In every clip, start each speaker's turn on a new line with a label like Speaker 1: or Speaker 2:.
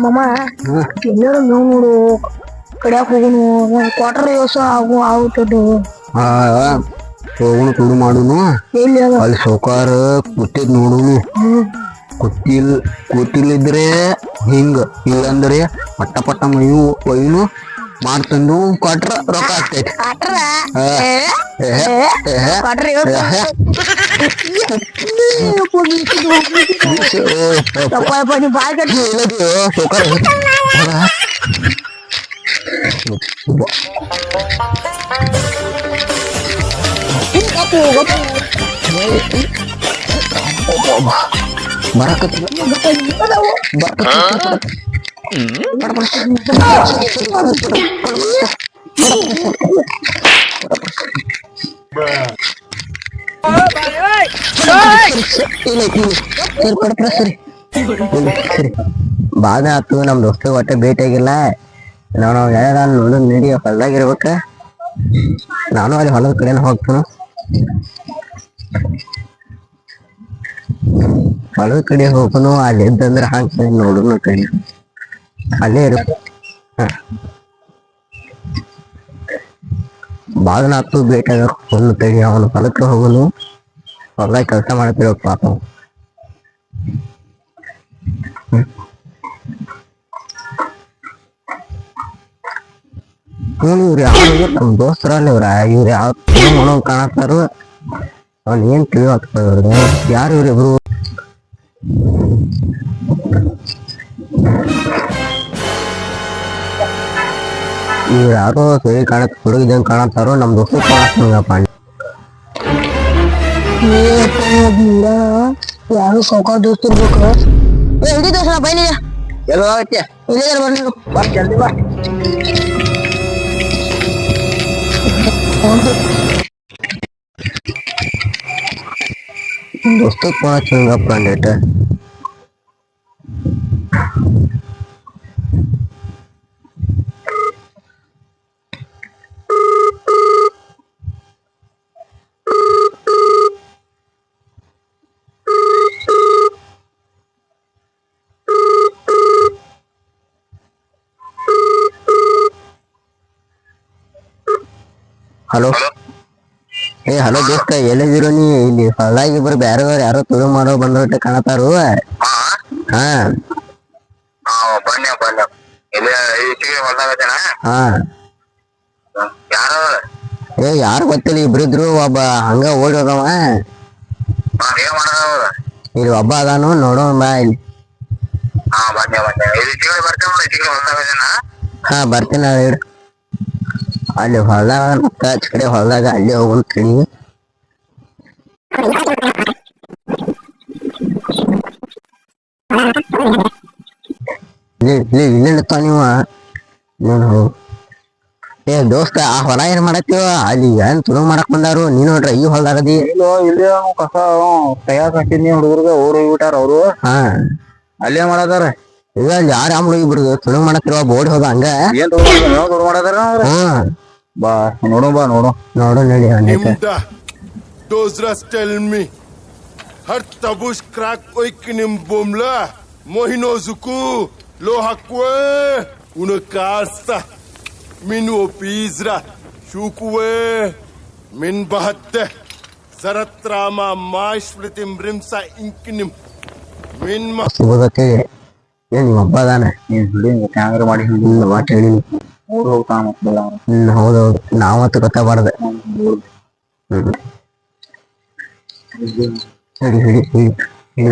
Speaker 1: ಮಾಮ ಎಲ್ಲರೂ ನೀವು ನೋಡು ಕಡಿಯಾಕ ಹೋಗುನು ಕ್ವಾರ್ಟರ್ ದಿವಸ ಆಗುತ್ತದು
Speaker 2: ಹೋಗುನು ತುಡು ಮಾಡುನು ಅಲ್ಲಿ ಸೌಕಾರ ಕೂತಿದ್ ನೋಡುನು ಕೂತಿಲ್ಲಿದ್ರೆ ಹಿಂಗ ಇಲ್ಲಂದ್ರೆ ಪಟ್ಟ ಪಟ್ಟ ಮೈನು ಒಯ್ನು ಮಾಡ್ತಂದು ಕೊಟ್ರ ರೊಕ್ಕ ಆಗ್ತೈತಿ ಸೌಕಾರ ಬಾದ ಆತು ನಮ್ ದೋಸ್ತ ಒಟ್ಟೆ ಭೇಟಿ ಆಗಿಲ್ಲ ನಾವು ನೋಡ ನಡಿ ಹೊಲ್ದಾಗಿರ್ಬೇಕ ನಾನು ಅಲ್ಲಿ ಹೊಲದ ಕಡೆನ ಹೋಗ್ತಾನು ಹೊಲದ ಕಡೆ ಹೋಗನು ಅಲ್ಲಿ ಇದ್ದಂದ್ರೆ ಹಾಕ್ತ ನೋಡುನು ಕಡೆ ಅಲ್ಲೇ ಇರು ಬಾದನ ಆತು ಭೇಟಿ ಆಗ ಹೊಲ ಕಡೆ ಅವನು ಹೊಲಕ್ಕೆ ಹೋಗನು ಹೊಲ್ದಾಗ ಕೆಲಸ ಮಾಡ್ತಿರೋ ಪಾಪ ಇವ್ರು ಯಾವ ನಮ್ ದೋಸ್ತರಲ್ಲಿ ಇವ್ರು ಯಾವ ಮಾಡೋ ಕಾಣತ್ತಾರು ಅವ್ನು ಏನ್ ತಿಳಿಯೋದು ಯಾರು ಇವ್ರಿಬ್ರು ಇವ್ರು ಯಾರೋ ಸರಿ ಕಾಣತ್ ಹುಡುಗಿದಂಗ್ ಕಾಣತ್ತಾರೋ ನಮ್ ದೋಸ್ತ ಕಾಣತ್ತಂಗಪ್ಪ
Speaker 1: ಯಾರು ಸೌಕಾರ ದೋಸ್ತ ಇರ್ಬೇಕು ಇಡೀ ದೋಸ್ತ ಬೈನಿ
Speaker 2: ಎಲ್ಲ ಆಗತ್ತೆ
Speaker 1: ಇಲ್ಲೇ
Speaker 2: ಜಲ್ದಿ ಬಾ दोस्तों पाँच होगा प्लानेट हेलो ಏ ಹಲೋ ದೋಸ್ತ ಎಲ್ಲಿದಿರೋ ನೀ ಇಲ್ಲಿ ಹೊಲ್ದಾಗಿ ಇಬ್ರು ಬ್ಯಾರೆ ಯಾರೋ ತುಳು ಮಾಡೋ ಬಂದೋಟ ಕಾಣತಾರು ಹಾ ಏ ಯಾರು ಗೊತ್ತಿಲ್ಲ ಇಬ್ರಿದ್ರು ಒಬ್ಬ ಹಂಗ ಓಡಿ ಹೋಗವ ಇಲ್ಲಿ ಒಬ್ಬ ಅದಾನು ನೋಡೋ ಬಾ ಇಲ್ಲಿ ಹಾ ಬರ್ತೀನಿ ಹೇಳಿ ಅಲ್ಲಿ ಹೊಲ್ದಾಗ ಕಡೆ ಹೊಲ್ದಾಗ ಅಲ್ಲಿ ಹೋಗೋಣ ಕಡಿ ಇಲ್ಲಿ ನಿಂತಾವ ನೀವು ನೋಡು ಏ ದೋಸ್ತ ಆ ಹೊಲ ಏನ್ ಮಾಡತ್ತೀವ ಅಲ್ಲಿ ಏನ್ ತುಳು ಮಾಡಕ್ ಬಂದಾರು ನೀನ್ ನೋಡ್ರ ಈ ಹೊಲ್ದಾಗದಿ
Speaker 3: ಇಲ್ಲಿ ಕಸ ತಯಾರ್ ಹಾಕಿದ್ನಿ ಹುಡುಗರ್ಗ ಊರ್ ಹೋಗ್ಬಿಟ್ಟಾರ ಅವ್ರು
Speaker 2: ಹಾ
Speaker 3: ಅಲ್ಲೇ ಮಾಡದಾರ
Speaker 2: ಈಗ ಅಲ್ಲಿ ಯಾರ ಹುಡುಗಿ ಬಿಡುದು ತುಳು ಮಾಡತ್ತಿರುವ ಬೋರ್ಡ್ ಹೋದ ಹಂಗ
Speaker 3: ಏನ್ ಮಾಡದಾರ
Speaker 2: ಹ್ಮ್
Speaker 3: ಬಾ ನೋಡು ಬಾ ನೋಡು
Speaker 2: ನೋಡು ನಡಿ
Speaker 4: Those rats tell me har tabush crack oikinim bomla mohino zuku lo hakwe una kasta min opizra shukwe min bahatte zaratrama mashvlitim rimsa inkinim min ma
Speaker 2: ಸುಬೋದಕ್ಕೆ ಏನ್ ನಿಮ್ಮ ಹಬ್ಬ ಅದಾನ
Speaker 3: ನೀನ್ ಹುಡುಗ ಕ್ಯಾಂಗ್ರ ಮಾಡಿ
Speaker 2: ಮಾತು ಹೇಳಿ
Speaker 3: ಊರ್ ಹೋಗ್ತಾನ ಮಕ್ಕಳೆಲ್ಲ
Speaker 2: ಹೌದೌದು ನಾವತ್ತು ಗೊತ್ತಾಗಬಾರ್ದೆ ಹಿಡಿ ಹಿಡಿ ಹಿಡಿ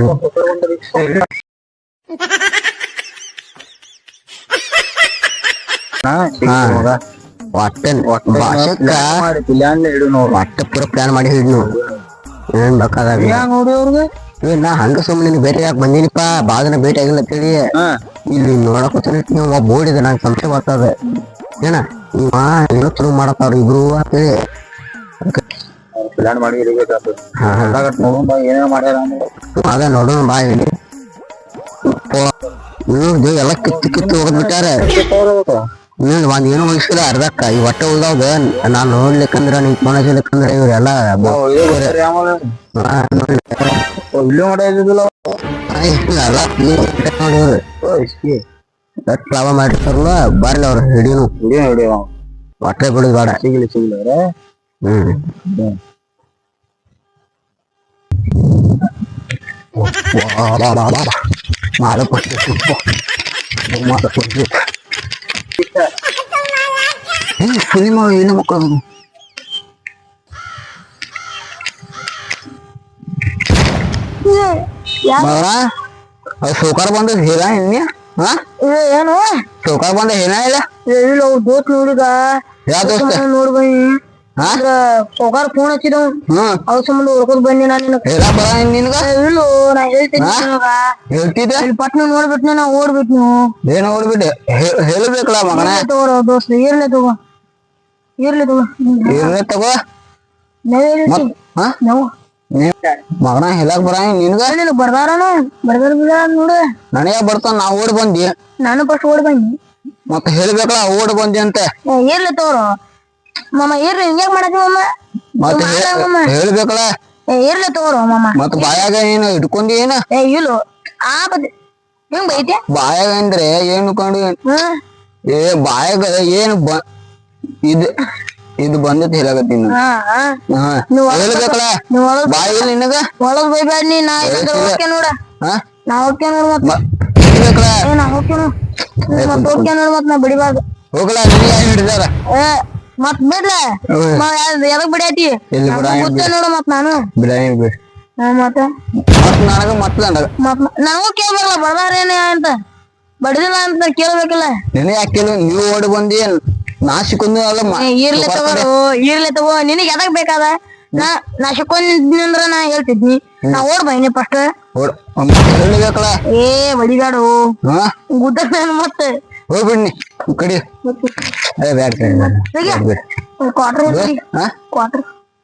Speaker 2: ಒಟ್ಟ ಪೂರ ಪ್ಲಾನ್ ಮಾಡಿ ಹಿಡ್ ನೋಡು ಏನ್ ಬೇಕಾದಾಗ
Speaker 3: ನೋಡಿ ಅವ್ರಿಗೆ
Speaker 2: ನಾ ಹಂಗ ಸುಮ್ಮನೆ ಭೇಟಿ ಯಾಕೆ ಬಂದೀನಿಪ್ಪ ಬಾಳ ದಿನ ಭೇಟಿ ಆಗಿಲ್ಲ ತಿಳಿ ಇಲ್ಲಿ ನೋಡಕ್ ನೀವು ಬೋರ್ಡ್ ಇದೆ ನಂಗೆ ಸಂಶಯ ಬರ್ತದೆ ಏನ ಏನೋ ಶುರು ಮಾಡತ್ತಾರ ಇಬ್ರು ಅಂತೇಳಿ
Speaker 3: ಪ್ಲಾನ್ ಮಾಡಿ ಏನೇನೋ ಮಾಡ್ಯಾರ
Speaker 2: ಅದ ನೋಡೋಣ ಬಾ ಹೇಳಿ ಎಲ್ಲ ಕಿತ್ತು ಹೋಗ್ಬಿಟ್ಟಾರೆ ಒಂದ್ ಏನು ಮುಗಿಸಿಲ್ಲ ಅರ್ಧಕ್ಕ ಈ ಹೊಟ್ಟೆ ಉಳ್ದಾವ್ದ ನಾನ್ ನೋಡ್ಲಿಕ್ಕಂದ್ರ ನಿಂಗೆ ಫೋನ್ ಹಚ್ಚಲಿಕ್ಕಂದ್ರ ಇವ್ರೆಲ್ಲ
Speaker 3: ಇಲ್ಲೇ ಮಾಡಿದಿಲ್ಲ
Speaker 2: ನೋಡಿವ್ರಿ ಲಾಭ ಮಾಡಿರ್ತಾರಲ್ಲ ಬರ್ಲಿ ಅವ್ರ ಹಿಡಿನು ಹೊಟ್ಟೆ ಬಿಡುದು ಬೇಡ
Speaker 3: ಸಿಗ್ಲಿ ಅವ್ರ
Speaker 2: ಏನು ಮಕ್ಕಳು ಸೌಕಾರ ಬಂದ ಹೇಳ ಇನ್ನ ಹಾ
Speaker 1: ಏನು
Speaker 2: ಸೌಕಾರ ಬಂದ ಹೇಳ ಇಲ್ಲ
Speaker 1: ಇಲ್ಲ ದೋಸ್ತ್ ನೋಡಿದ
Speaker 2: ಯಾವ ದೋಸ್ತ
Speaker 1: ನೋಡ್ಬೈ
Speaker 2: ಹಾ
Speaker 1: ಸೌಕಾರ ಫೋನ್ ಹಚ್ಚಿದವ್
Speaker 2: ಹ್ಮ್
Speaker 1: ಅವ್ರ ಸಂಬಂಧ ಹೊಡ್ಕೊಂಡ್ ಬಂದಿ ನಾನು
Speaker 2: ಹೇಳ ಬರ ನಿನ್ಗ
Speaker 1: ಇಲ್ಲೋ ನಾ ಹೇಳ್ತೀನಿ ನಿನಗ.
Speaker 2: ಹೇಳ್ತಿದ್ದೆ
Speaker 1: ಇಲ್ಲಿ ಪಟ್ನ ನೋಡ್ಬಿಟ್ನಿ ನಾ ಓಡ್ಬಿಟ್ನು
Speaker 2: ಏನ್ ನೋಡ್ಬಿಟ್ಟೆ ಹೇಳ್ಬೇಕಲ್ಲ ಮಗನ
Speaker 1: ತಗೋರ ದೋಸ್ತ್ ಇರ್ಲಿ ತಗೋ
Speaker 2: ಇರ್ನೇ ತಗೋ
Speaker 1: ನಾವ್
Speaker 2: ಹಾ
Speaker 1: ನಾವು
Speaker 2: ಮಗನ ಹೇಳಕ್ ಬರ ನಿನ್ಗ
Speaker 1: ನೀನು ಬರ್ದಾರ ನೋಡು
Speaker 2: ನನಗ ಬರ್ತಾನ ನಾ ಓಡ್ ಬಂದಿ
Speaker 1: ನಾನು ಫಸ್ಟ್ ಓಡ್ ಬಂದಿ
Speaker 2: ಮತ್ತ ಹೇಳ್ಬೇಕಲ್ಲ ಓಡ್ ಬಂದಿ ಅಂತ
Speaker 1: ಇರ್ಲಿ ತಗೋರು ಮಾಮ ಇರ್ಲಿ ಹಿಂಗ್ಯಾಕ್ ಮಾಡತ್ತಿ
Speaker 2: ಮತ್ತ ಹೇಳ್ಬೇಕಲ್ಲ
Speaker 1: ಇರ್ಲಿ ತಗೋರು ಮಾಮ
Speaker 2: ಮತ್ತ ಬಾಯಾಗ ಏನ ಇಟ್ಕೊಂಡಿ ಏನ
Speaker 1: ಇಲ್ಲೋ ಆ ಬದ್ದೆ ಹೆಂಗ್ ಬೈತೆ
Speaker 2: ಬಾಯಾಗ ಅಂದ್ರೆ ಏನು ಕಂಡು ಏ ಬಾಯಾಗ ಏನು ಇದು ಬಂದತ್ ಹೇಳಕತ್ತೀನಿ ಹೇಳ್ಬೇಕಲ್ಲ ಬಾಯಿಲ್ ನಿನಗ
Speaker 1: ಒಳಗ್ ಬೈಬೇಡ ನೀ ನಾ ಹೋಗ್ಕೆ ನೋಡ ನಾ ಹೋಗ್ಕೆ ನೋಡ್ ಮತ್
Speaker 2: ಹೇಳ್ಬೇಕಲ್ಲ
Speaker 1: ನಾ ಹೋಗ್ಕೆ ನೋಡ್ ಮತ್ ಹೋಗ್ಕೆ ನೋಡ್ ಮತ್ ನಾ ಬಿಡಿಬಾರ್ದು
Speaker 2: ಹೋಗಲ್ಲ ನಿನಗೆ ಯಾರು ಹಿಡಿದಾರ
Speaker 1: ಮತ್ ಬಿಡ್ಲ ಎದಕ್ ಬಿಡಾತಿ ಗೊತ್ತ ನೋಡು ಮತ್ ನಾನು
Speaker 2: ಬಿಡಾಯಿ ಬಿಡ್
Speaker 1: ಮತ್ತ
Speaker 2: ನನಗ ಮತ್
Speaker 1: ನನಗೂ ಕೇಳ್ಬಾರಲ್ಲ ಬರ್ದಾರೇನ ಅಂತ ಬಡಿದಿಲ್ಲ ಅಂತ ಕೇಳ್ಬೇಕಲ್ಲ
Speaker 2: ನಿನ್ನ ಯಾಕೆ ನೀವು ಓಡಿ ಬಂದಿ ನಾ ಸಿಕ್ಕೊಂದು ಅಲ್ಲ
Speaker 1: ಇರ್ಲಿ ತಗೋ ನಿನಗ್ ಎದಕ್ ಬೇಕಾದ ನಾ ಸಿಕ್ಕೊಂದಿದ್ನಿ ಅಂದ್ರ ನಾ ಹೇಳ್ತಿದ್ನಿ ನಾ ಓಡ್ ಬೈನಿ ಫಸ್ಟ್
Speaker 2: ಹೇಳ್ಬೇಕಲ್ಲ
Speaker 1: ಏ ಬಡಿಗಾಡು ಗುದ್ದ ಮತ್ತೆ
Speaker 2: ಹೋಗ್ಬಿಡ್ನಿ ಕಡಿ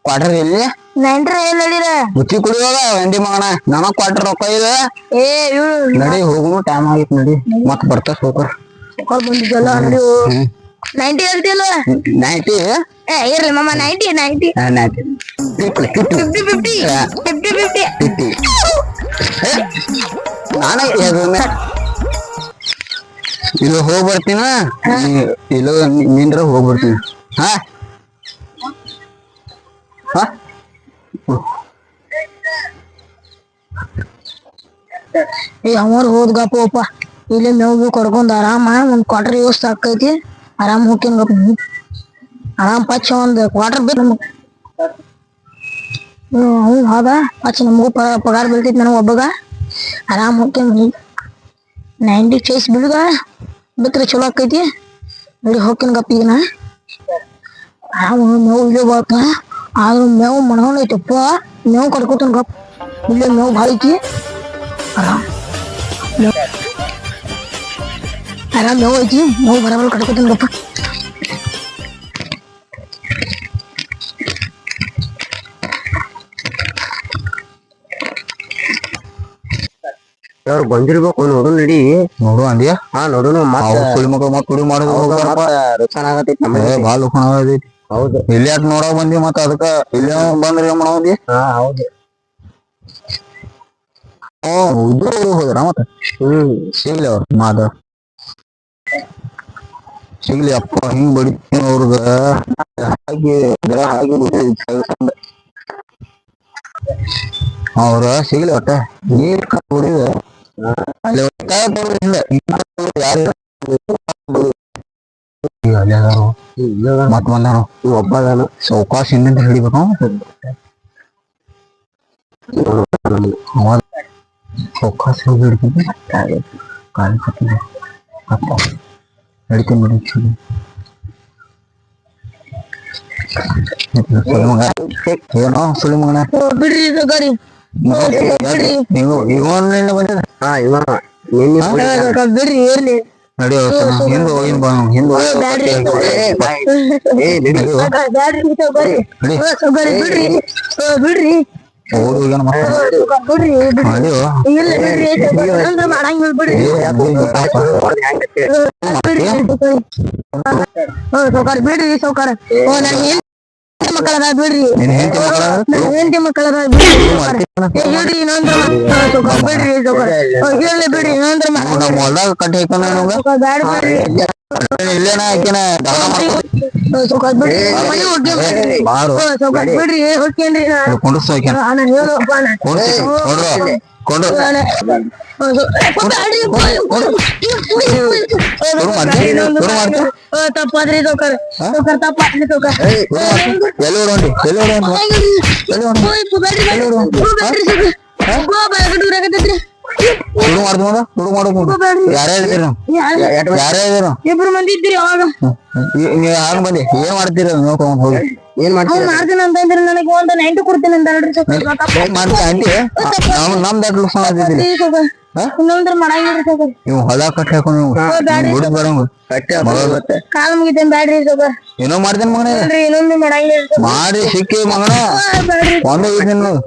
Speaker 2: ಕ್ವಾರ್ಟರ್ ಎಲ್ಲಿ ಬುತ್ತಿ ಕುಡಿಯುವಾಗ ವಂಡಿ ಮಗನ ನನಗ ಕ್ವಾರ್ಟರ್ ರೊಕ್ಕ ಇದೆ ನಡಿ ಹೋಗುನು ಟೈಮ್ ಆಗಿತ್ತು ನಡಿ ಮತ್ ಬರ್ತಾ ಸೋಕರ್
Speaker 1: ಬಂದಿದ್ದಲ್ಲ ನಡಿ 90 ಹೇಳ್ತಿಲ್ಲ
Speaker 2: 90
Speaker 1: ಇರ್ಲಿ ಮಾಮ 90
Speaker 2: ನಾನೇ ಇಲ್ಲ ಹೋಗ್ ಬರ್ತೀನ ಇಲ್ಲ ನಿಂದ್ರ ಹೋಗ್ ಬರ್ತೀನಿ ಹಾ
Speaker 1: ಅಮರ್ ಹೋದ್ಗಪ್ಪ ಇಲ್ಲಿ ಮೇವು ಕೊಡ್ಕೊಂಡ್ ಆರಾಮ ಒಂದ್ ಕ್ವಾರ್ಟರ್ ವ್ಯವಸ್ಥೆ ಆಕೈತಿ ಆರಾಮ್ ಹೋಗ್ತೀನಿ ಗಪ್ಪ ಆರಾಮ್ ಪಚ್ಚ ಒಂದ್ ಕ್ವಾರ್ಟರ್ ಬೇಕು ನಮಗ್ ಹೌದ್ ಹೌದ ಪಚ್ಚ ನಮಗೂ ಪಗಾರ ಬೀಳ್ತೈತಿ ನನಗ ಒಬ್ಬಗ ಆರಾಮ್ ಹೋಗ್ತೀನಿ 90 ಚೇಸ್ ಬಿಡುಗ ಬಿಟ್ರೆ ಚಲೋ ಆಕೈತಿ ನೋಡಿ ಹೋಗ್ತೀನಿ ಗಪ್ಪ ಈಗ ನಾ ಆರಾಮ್ ಮೇವು ಇಲ್ಲೇ ಬರ್ತ ಆದ್ರೂ ಮೇವು ಮಣ್ಕೊಂಡೈತಪ್ಪ ಮೇವು ಕಟ್ಕೋತೀನಿ ಗಪ್ಪ ಇಲ್ಲೇ ಮೇವು ಭಾಳ ಐತಿ ಆರಾಮ್ ಮೇವು ಐತಿ ಮೇವು ಬರಬಲ್ ಕಟ್ಕೋತೀನಿ ಗಪ್ಪ
Speaker 2: ಅವ್ರು ಬಂದಿರ್ಬೇಕು ನೋಡು ನಡಿ
Speaker 3: ನೋಡು ಅಂದ್ಯಾ
Speaker 2: ಹಾ ನೋಡುನು
Speaker 3: ಸುಳಿ ಮಕ್ಳು ಮತ್ ಕುಡಿ ಮಾಡೋದು
Speaker 2: ರುಚಾನ ಆಗತೈತಿ
Speaker 3: ಬಾಳ ಲುಕ್ಣ ಆಗತೈತಿ
Speaker 2: ಹೌದು
Speaker 3: ಇಲ್ಲಿ ಯಾಕೆ ನೋಡಕ್ ಬಂದಿ ಮತ್ತ ಅದಕ್ಕ ಇಲ್ಲಿ ಬಂದ್ರಿ ಏನ್ ಮಾಡಂದಿ
Speaker 2: ಹಾ ಹೌದು
Speaker 3: ಇದ್ರು ಹೋದ್ರ ಮತ್ತ ಸಿಗ್ಲಿ ಅವ್ರ ಮಾದ ಸಿಗ್ಲಿ ಅಪ್ಪ ಹಿಂಗ್ ಬಡಿತೀನಿ ಅವ್ರಗ ಹಾಗೆ ಅವ್ರ ಸಿಗ್ಲಿ ಒಟ್ಟ ನೀರ್ ಕುಡಿದ ಅಲ್ಲಿ ಮತ್ ಬಂದಾನು
Speaker 2: ಒಬ್ಬದಾನು
Speaker 3: ಸಾವಕಾಶ ಹಿಂದಿಂದ ಹಿಡಿಬೇಕು ಸಾವಕಾಶ ಹೋಗಿ ಹಿಡ್ತೀನಿ ಕಾಲಿ ಕಟ್ಟಿದೆ ಅಪ್ಪ ಹಿಡಿತೀನಿ ಬಿಡಿ ಸುಳಿ ಮಗ ಏನೋ ಸುಳಿ ಮಗನ
Speaker 1: ಬಿಡ್ರಿ ಗಾಡಿ
Speaker 3: ಇವನ್ ಬಂದಿದ
Speaker 2: ಹಾ ಇವ
Speaker 1: ಬಿಡ್ರಿ ಇರ್ಲಿ
Speaker 3: ನಡಿ ಹಿಂದ್ ಹೋಗಿನ್ ಬಾ ಹಿಂದ್
Speaker 1: ಬ್ಯಾಡ್ರಿ ಬಿಡ್ರಿ
Speaker 3: ಓಡಿ ಹೋಗ್ಯಾನ
Speaker 1: ಬಿಡ್ರಿ
Speaker 3: ನಡಿಯೋ
Speaker 1: ಇಲ್ಲ ಬಿಡ್ರಿ ಮಾಡಂಗಿಲ್ಲ ಬಿಡ್ರಿ ಸೌಕಾರ ಬಿಡ್ರಿ ಸೌಕಾರ ಮಕ್ಕಳದ ಬಿಡ್ರಿ
Speaker 3: ನಿನ್ ಹೆಂಡತಿ ಮಕ್ಕಳ
Speaker 1: ಹೆಂಡತಿ ಮಕ್ಕಳದ ಬಿಡ್ರಿ ಇನ್ನೊಂದ್ರ ಬಿಡ್ರಿ ಹೇಳಿ ಬಿಡ್ರಿ ಇನ್ನೊಂದ್ರ
Speaker 3: ನಮ್ಮ ಹೊಲ್ದಾಗ ಕಟ್ಟಿ ಹಾಕೋಣ ನಮ್ಗ
Speaker 1: ಬ್ಯಾಡ ಬಿಡ್ರಿ
Speaker 3: ಇಲ್ಲೇನ ಹಾಕಿನ ಬಾರು
Speaker 1: ಬಿಡ್ರಿ ಹೋಗ್ತೇನ್ರಿ
Speaker 3: ಕುಂಡ್ರಸ್ ಹಾಕ್ಯಾನ
Speaker 1: ನಾನು ಹೇಳಪ್ಪ
Speaker 3: ಕೊಂಡ್ರು
Speaker 1: ತಪ್ಪಾದ್ರಿ ಸೌಕರ್ ತಪ್ಪಾದ್ರಿ ಸೌಕರ್
Speaker 3: ಎಲ್ಲಿ ಹೊಡೋಂಡಿ ಶುರು ಮಾಡ್ದು ಶುರು ಮಾಡೋದು ಯಾರೇ ಹೇಳಿದ್ರಿ ಯಾರೇ ಹೇಳಿದ್ರು
Speaker 1: ಇಬ್ರು ಮಂದಿ ಇದ್ರಿ ಅವಾಗ
Speaker 3: ನೀವ್ ಯಾರು ಬಂದಿ ಏನ್ ಮಾಡ್ತೀರ ನೋಡ್ಕೊಂಡ್ ಹೋಗಿ ಏನ್ ಮಾಡ್ತೀರಿ
Speaker 1: ಮಾಡ್ತೀನಿ ಅಂತ ಇದ್ರಿ ನನಗೆ ಒಂದು 90 ಕೊಡ್ತೀನಿ ಅಂತ ಹೇಳ್ರಿ
Speaker 3: ಮಾಡ್ತೀವಿ ಆಂಟಿ ನಮ್ ದೊಡ್ಡ ಲಕ್ಷಣ ಆಗಿದ್ದೀರಿ
Speaker 1: ಇನ್ನೊಂದ್ರ ಮಾಡಂಗಿಲ್ರಿ ಸೌಕರ್
Speaker 3: ನೀವು ಹೊಲ ಕಟ್ಟಿ ಹಾಕೊಂಡು ಗುಡಿದ್ ಬರಂಗ ಕಟ್ಟೆ
Speaker 1: ಕಾಲ್ ಮುಗಿತೇನ್ ಬ್ಯಾಡ್ರಿ ಸೌಕರ್
Speaker 3: ಏನೋ ಮಾಡ್ತೇನೆ ಮಗನೇ
Speaker 1: ಇನ್ನೊಂದು ಮಾಡಂಗಿಲ್ರಿ
Speaker 3: ಮಾಡಿ ಸಿಕ್ಕಿ ಮಗನ
Speaker 1: ಬ್ಯಾಡ್ರಿ
Speaker 3: ಒಂದು ಇದ್ದೀನಿ ನೋಡು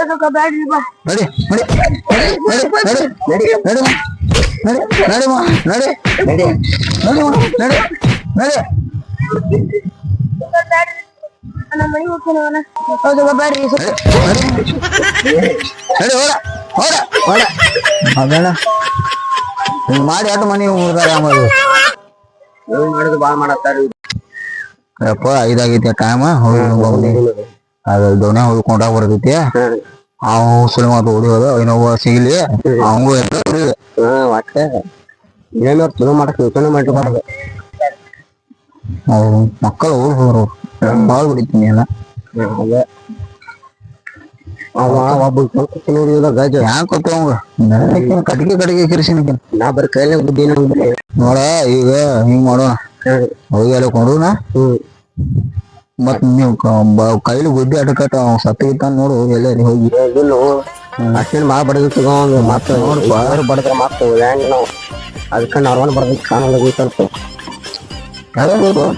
Speaker 1: ಸೌಕರ್ ಬ್ಯಾಡ್ರಿ ಬಾ
Speaker 3: ನಡಿ
Speaker 1: ನಮ್ಮ ಮನೆ ಹೋಗ್ತೀನಿ ಹೌದು ಬ್ಯಾಡ್ರಿ
Speaker 3: ಅದೇನ ಮಾಡಿ ಅಟ್ಟು ಮನೆ ಹೋಗ್ತಾರೆ ಮಾಡಿದ್ರು ಬಾಳ ಮಾಡತ್ತಾರ ಯಪ್ಪ ಇದಾಗೈತಿ ಟೈಮ್ ಹೋಗಿ ಅದು ದೋಣೆ ಹೋಗ್ಕೊಂಡಾಗ ಬರ್ತೈತಿ ಅವು ಸುಳಿ ಮಾತು ಹೊಡಿಯೋದು ಇನ್ನೊಬ್ಬ ಸಿಗ್ಲಿ ಅವಂಗೂ ಒಟ್ಟೆ ಏನಾರು ಚಲೋ ಮಾಡಕ್ ಯೋಚನೆ ಮಾಡ್ಬಾರ್ದು ಅವ್ರು ಮಕ್ಕಳು ಹೋಗ್ರು ಬಾಳ್ ಬಿಡಿತೀನಿ ಎಲ್ಲ ಯಾಕೆ ಅವಂಗ ಕಟ್ಟಿಗೆ ಕಿರಿಸಿನ ನಾ ಬರೀ ಕೈಲೇ ಬುದ್ಧಿ ನೋಡ ಈಗ ಹಿಂಗ್ ಮಾಡೋಣ ಹೋಗಿ ಎಲ್ಲ ಕೊಂಡ್ರುನ ಮತ್ ನೀವು ಕೈಲಿ ಬುದ್ಧಿ ಅಡ್ಕಟ್ಟ ಸತ್ತಿಗಿತ್ತ ನೋಡು ಎಲ್ಲರಿ ಹೋಗಿ ಅಷ್ಟೇನ್ ಮಾ ಬಡದ ತಗೊಂಡ್ ಮತ್ತ ನೋಡ್ಪ ಬಡದ್ರ ಮತ್ತ ಹೆಂಗ್ ನಾವು ಅದಕ್ಕ ನಾರ್ಮಲ್ ಬಡದ ಕಾಣಲ್ಲ ಸ್ವಲ್ಪ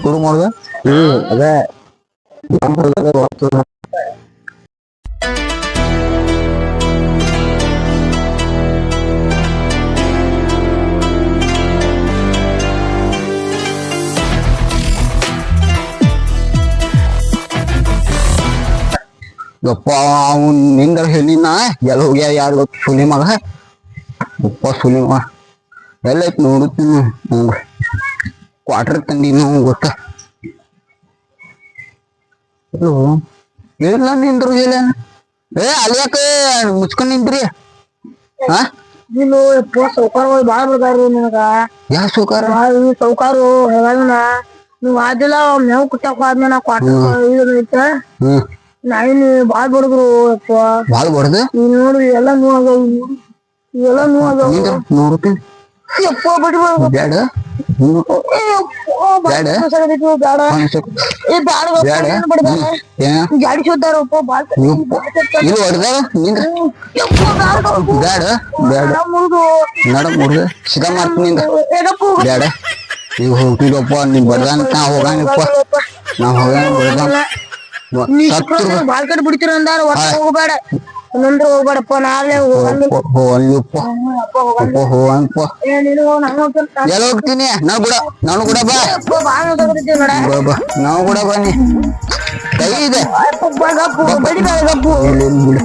Speaker 3: ಶುರು ಮಾಡುದ ಅದೇ ಗಪ್ಪ ಅವನ್ ನಿಂದ ಹೇಳಿನ ಎಲ್ಲ ಹೋಗ್ಯ ಯಾರು ಗೊತ್ತು ಸುಲಿ ಮಗ ಗಪ್ಪ ಸುಲಿ ಮಗ ಎಲ್ಲ ಐತ್ ನೋಡುತ್ತೀನಿ ಕ್ವಾರ್ಟರ್ ತಂದಿನ ಗೊತ್ತ ಇಲ್ಲ ನಿಂದ್ರು ಹೇಳ ಅಲ್ಯಾಕ ಮುಚ್ಕೊಂಡ್ ನಿಂತ್ರಿ ಹಾ
Speaker 1: ನೀನು ಸೌಕಾರಗಳು ಬಾಳ ಬರ್ತಾರ್ರಿ ನಿನಗ
Speaker 3: ಯಾ ಸೌಕಾರ
Speaker 1: ಸೌಕಾರು ಹೇಳ ನೀವ್ ಆದಿಲ್ಲ ಮೇವ್ ಕುಟ್ಟಕ್ ಆದ್ಮೇಲೆ ಕ್ವಾರ್ಟರ್ ನಾಯಿನಿ ಬಾಳ್ ಬಡದ್ರು ಅಪ್ಪ
Speaker 3: ಬಾಳ್ ಬಡ್ದು
Speaker 1: ನೀನ್ ನೋಡ್ರಿ ಎಲ್ಲ ನೋವಾಗವು ಇವೆಲ್ಲ ನೋವಾಗವು
Speaker 3: ನೋಡ್ತೀನಿ
Speaker 1: ಯಪ್ಪ ಬಿಡ್ಬಾರ್ದು
Speaker 3: ಬ್ಯಾಡ ಬ್ಯಾಡ
Speaker 1: ಬೇಡ ಏ ಬೇಡ ಗಾಡಿ ಶೋದ್ದಾರಪ್ಪ ಬಾಳ್
Speaker 3: ಇದು ಹೊಡ್ದಾರ ನಿಂದ ಬ್ಯಾಡ ಬ್ಯಾಡ ನಡ ಮುಡ್ದು ಸಿದಾ ಮಾಡ್ತೀನಿ ನಿಂದ ಬ್ಯಾಡ ಈಗ ಹೋಗ್ತಿದಪ್ಪ ನೀವ್ ಬರ್ದಾನ ನಾ ಹೋಗಂಗಪ್ಪ ನಾ ಹೋಗಂಗ ಬರ್ದಾನ
Speaker 1: ಬಾಳ್ ಕಡೆ ಬಿಡ್ತೀರ ಅಂದಾರ ಒಟ್ಟ ಹೋಗ್ಬೇಡ ಇನ್ನೊಂದ್ರ ಹೋಗ್ಬೇಡಪ್ಪ ನಾಳೆ
Speaker 3: ಹೋಗಂಗಪ್ಪ ಎಲ್ಲ ಹೋಗ್ತೀನಿ ನಾನು ಕೂಡ ಬಾ ನಾವು ಕೂಡ ಬನ್ನಿ ಕೈ ಇದೆ
Speaker 1: ಗಪ್ಪು ಬಡಿ ಬೇಡ ಗಪ್ಪು
Speaker 3: ಬಿಡು